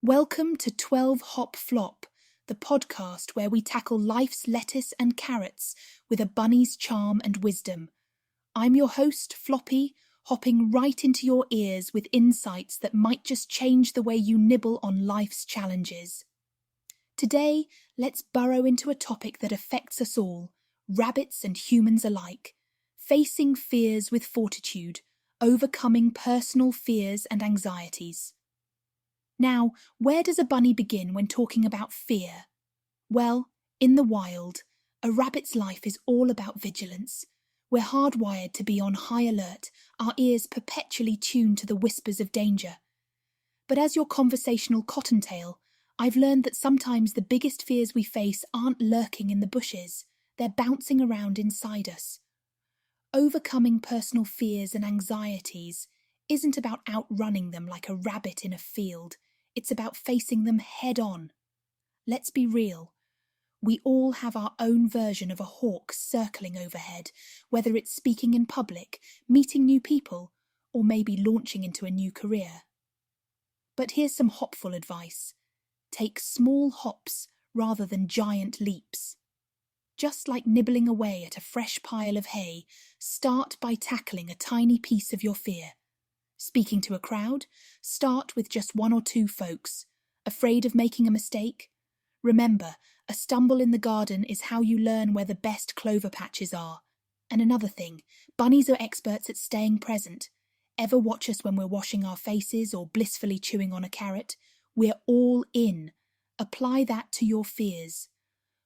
Welcome to 12 Hop Flop, the podcast where we tackle life's lettuce and carrots with a bunny's charm and wisdom. I'm your host, Floppy, hopping right into your ears with insights that might just change the way you nibble on life's challenges. Today, let's burrow into a topic that affects us all, rabbits and humans alike. Facing fears with fortitude, overcoming personal fears and anxieties. Now, where does a bunny begin when talking about fear? Well, in the wild, a rabbit's life is all about vigilance. We're hardwired to be on high alert, our ears perpetually tuned to the whispers of danger. But as your conversational cottontail, I've learned that sometimes the biggest fears we face aren't lurking in the bushes, they're bouncing around inside us. Overcoming personal fears and anxieties isn't about outrunning them like a rabbit in a field. It's about facing them head on. Let's be real. We all have our own version of a hawk circling overhead, whether it's speaking in public, meeting new people, or maybe launching into a new career. But here's some hopful advice. Take small hops rather than giant leaps. Just like nibbling away at a fresh pile of hay, start by tackling a tiny piece of your fear. Speaking to a crowd, start with just one or two folks. Afraid of making a mistake? Remember, a stumble in the garden is how you learn where the best clover patches are. And another thing, bunnies are experts at staying present. Ever watch us when we're washing our faces or blissfully chewing on a carrot? We're all in. Apply that to your fears.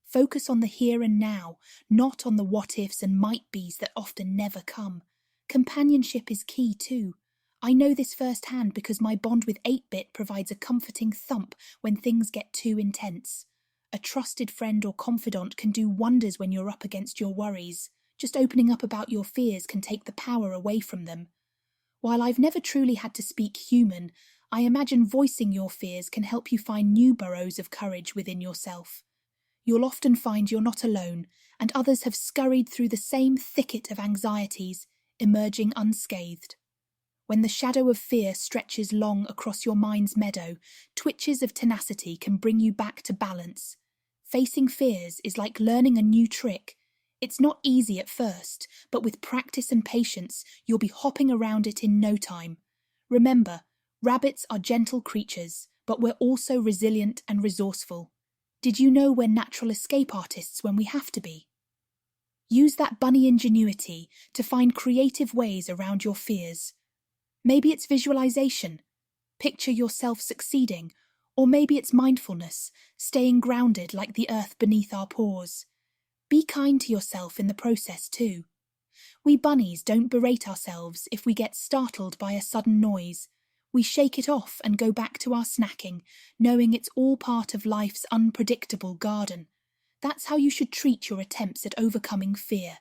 Focus on the here and now, not on the what-ifs and might-bes that often never come. Companionship is key too. I know this firsthand because my bond with 8-Bit provides a comforting thump when things get too intense. A trusted friend or confidant can do wonders when you're up against your worries. Just opening up about your fears can take the power away from them. While I've never truly had to speak human, I imagine voicing your fears can help you find new burrows of courage within yourself. You'll often find you're not alone, and others have scurried through the same thicket of anxieties, emerging unscathed. When the shadow of fear stretches long across your mind's meadow, twitches of tenacity can bring you back to balance. Facing fears is like learning a new trick. It's not easy at first, but with practice and patience, you'll be hopping around it in no time. Remember, rabbits are gentle creatures, but we're also resilient and resourceful. Did you know we're natural escape artists when we have to be? Use that bunny ingenuity to find creative ways around your fears. Maybe it's visualization. Picture yourself succeeding. Or maybe it's mindfulness, staying grounded like the earth beneath our paws. Be kind to yourself in the process too. We bunnies don't berate ourselves if we get startled by a sudden noise. We shake it off and go back to our snacking, knowing it's all part of life's unpredictable garden. That's how you should treat your attempts at overcoming fear.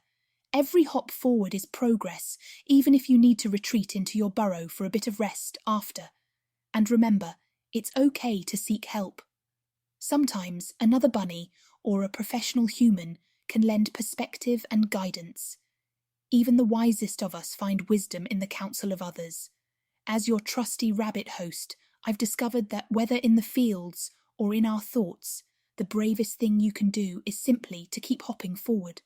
Every hop forward is progress, even if you need to retreat into your burrow for a bit of rest after. And remember, it's okay to seek help. Sometimes another bunny or a professional human can lend perspective and guidance. Even the wisest of us find wisdom in the counsel of others. As your trusty rabbit host, I've discovered that whether in the fields or in our thoughts, the bravest thing you can do is simply to keep hopping forward.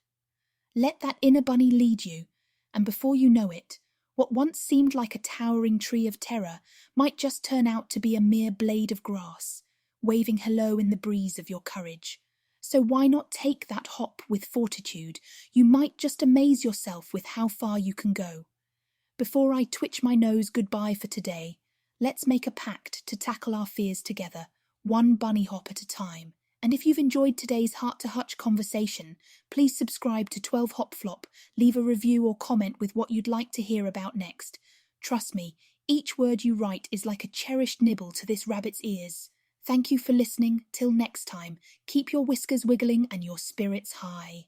Let that inner bunny lead you, and before you know it, what once seemed like a towering tree of terror might just turn out to be a mere blade of grass, waving hello in the breeze of your courage. So why not take that hop with fortitude? You might just amaze yourself with how far you can go. Before I twitch my nose goodbye for today, let's make a pact to tackle our fears together, one bunny hop at a time. And if you've enjoyed today's heart-to-hutch conversation, please subscribe to 12 Hop Flop, leave a review or comment with what you'd like to hear about next. Trust me, each word you write is like a cherished nibble to this rabbit's ears. Thank you for listening. Till next time, keep your whiskers wiggling and your spirits high.